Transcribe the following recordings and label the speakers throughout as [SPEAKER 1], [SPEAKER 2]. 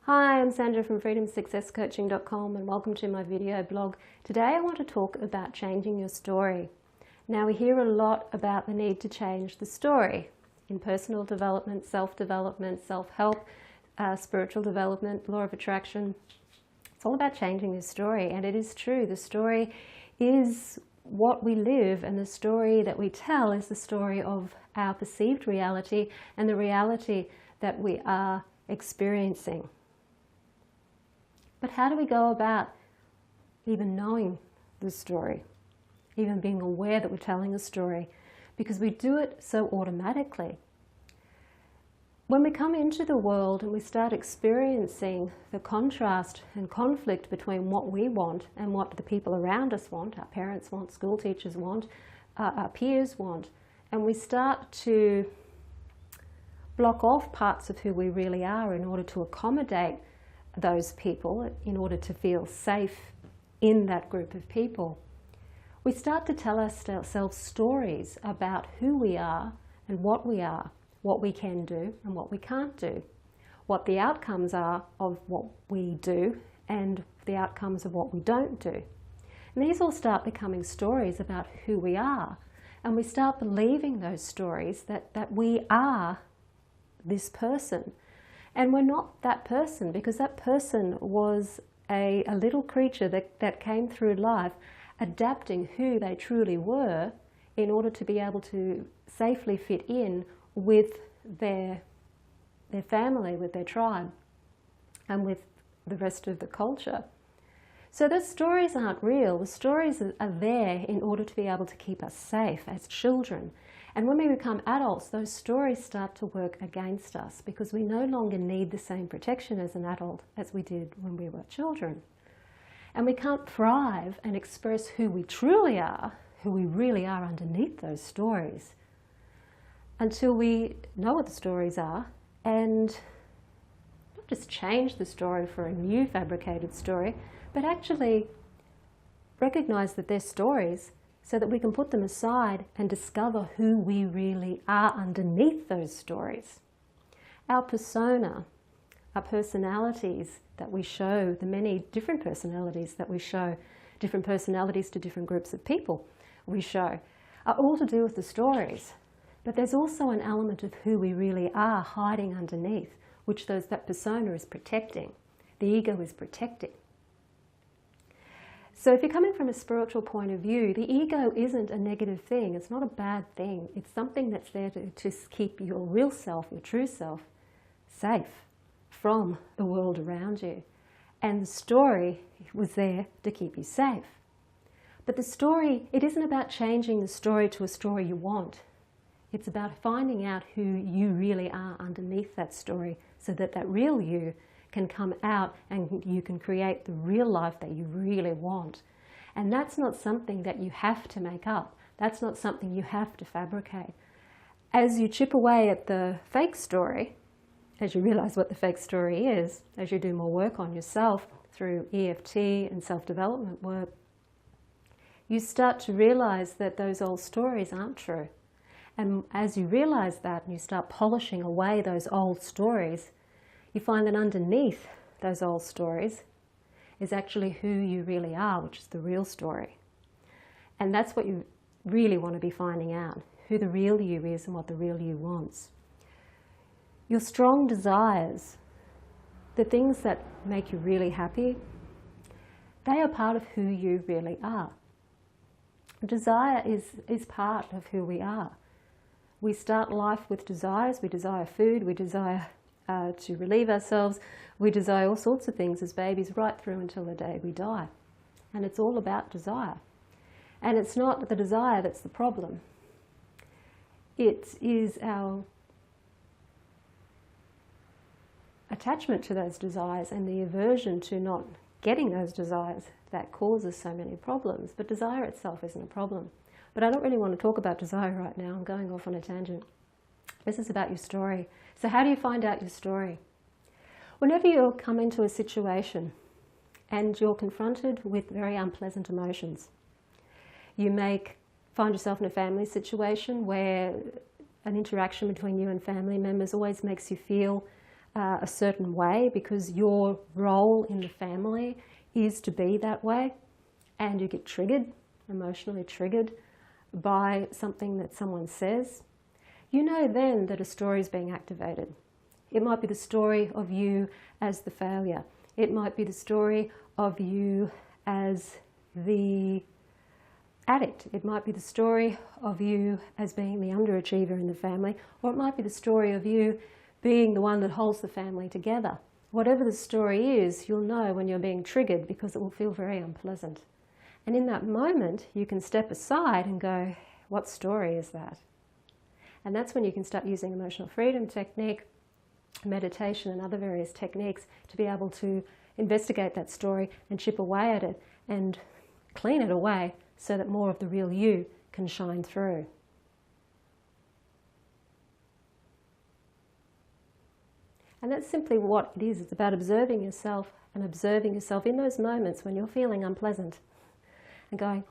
[SPEAKER 1] Hi, I'm Sandra from freedomsuccesscoaching.com and welcome to my video blog. Today I want to talk about changing your story. Now we hear a lot about the need to change the story in personal development, self-development, self-help, spiritual development, law of attraction. It's all about changing your story, and it is true. The story is what we live, and the story that we tell is the story of our perceived reality and the reality that we are experiencing. But how do we go about even knowing the story, even being aware that we're telling a story? Because we do it so automatically. When we come into the world and we start experiencing the contrast and conflict between what we want and what the people around us want, our parents want, school teachers want, our peers want, and we start to block off parts of who we really are in order to accommodate those people, in order to feel safe in that group of people, we start to tell ourselves stories about who we are and what we can do and what we can't do, what the outcomes are of what we do and the outcomes of what we don't do. And these all start becoming stories about who we are, and we start believing those stories that we are this person. And we're not that person, because that person was a little creature that came through life adapting who they truly were in order to be able to safely fit in with their family, with their tribe, and with the rest of the culture. So those stories aren't real. The stories are there in order to be able to keep us safe as children. And when we become adults, those stories start to work against us because we no longer need the same protection as an adult as we did when we were children. And we can't thrive and express who we truly are, who we really are underneath those stories, until we know what the stories are and not just change the story for a new fabricated story, but actually recognize that they're stories so that we can put them aside and discover who we really are underneath those stories. Our persona, our personalities that we show, the many different personalities that we show, different personalities to different groups of people we show, are all to do with the stories. But there's also an element of who we really are hiding underneath, which that persona is protecting, the ego is protecting. So if you're coming from a spiritual point of view, the ego isn't a negative thing. It's not a bad thing. It's something that's there to keep your real self, your true self, safe from the world around you. And the story was there to keep you safe. But the story, it isn't about changing the story to a story you want. It's about finding out who you really are underneath that story so that that real you can come out and you can create the real life that you really want. And that's not something that you have to make up. That's not something you have to fabricate. As you chip away at the fake story, as you realize what the fake story is, as you do more work on yourself through EFT and self-development work, you start to realize that those old stories aren't true. And as you realize that and you start polishing away those old stories, you find that underneath those old stories is actually who you really are, which is the real story. And that's what you really want to be finding out, who the real you is and what the real you wants. Your strong desires, the things that make you really happy, they are part of who you really are. Desire is part of who we are. We start life with desires. We desire food, we desire to relieve ourselves. We desire all sorts of things as babies right through until the day we die. And it's all about desire. And it's not the desire that's the problem. It is our attachment to those desires and the aversion to not getting those desires that causes so many problems. But desire itself isn't a problem. But I don't really want to talk about desire right now. I'm going off on a tangent. This is about your story. So how do you find out your story? Whenever you come into a situation and you're confronted with very unpleasant emotions, you may find yourself in a family situation where an interaction between you and family members always makes you feel a certain way because your role in the family is to be that way, and you get triggered, emotionally triggered by something that someone says, you know then that a story is being activated. It might be the story of you as the failure. It might be the story of you as the addict. It might be the story of you as being the underachiever in the family, or it might be the story of you being the one that holds the family together. Whatever the story is, you'll know when you're being triggered because it will feel very unpleasant. And in that moment, you can step aside and go, what story is that? And that's when you can start using emotional freedom technique, meditation and other various techniques to be able to investigate that story and chip away at it and clean it away so that more of the real you can shine through. And that's simply what it is. It's about observing yourself and observing yourself in those moments when you're feeling unpleasant and going,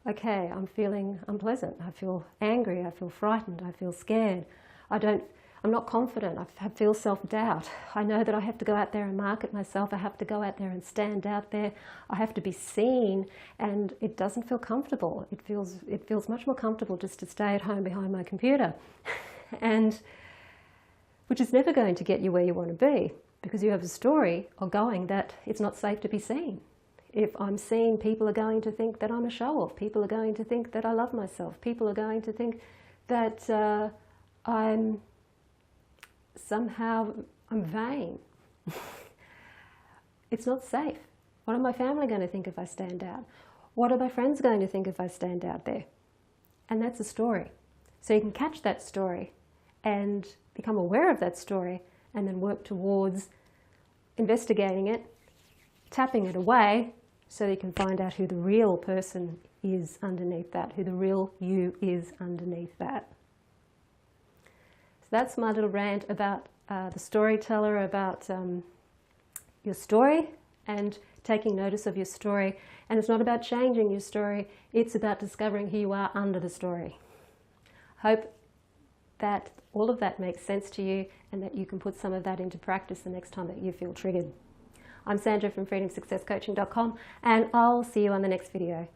[SPEAKER 1] okay, I'm feeling unpleasant. I feel angry. I feel frightened. I feel scared. I'm not confident. I feel self-doubt. I know that I have to go out there and market myself. I have to go out there and stand out there. I have to be seen, and it doesn't feel comfortable. It feels much more comfortable just to stay at home behind my computer, and which is never going to get you where you want to be because you have a story ongoing that it's not safe to be seen. If I'm seen, people are going to think that I'm a show-off. People are going to think that I love myself. People are going to think that I'm vain. It's not safe. What are my family going to think if I stand out? What are my friends going to think if I stand out there? And that's a story. So you can catch that story and become aware of that story and then work towards investigating it, tapping it away so you can find out who the real person is underneath that, who the real you is underneath that. So that's my little rant about the storyteller, about your story and taking notice of your story. And it's not about changing your story, it's about discovering who you are under the story. Hope that all of that makes sense to you and that you can put some of that into practice the next time that you feel triggered. I'm Sandra from freedomsuccesscoaching.com, and I'll see you on the next video.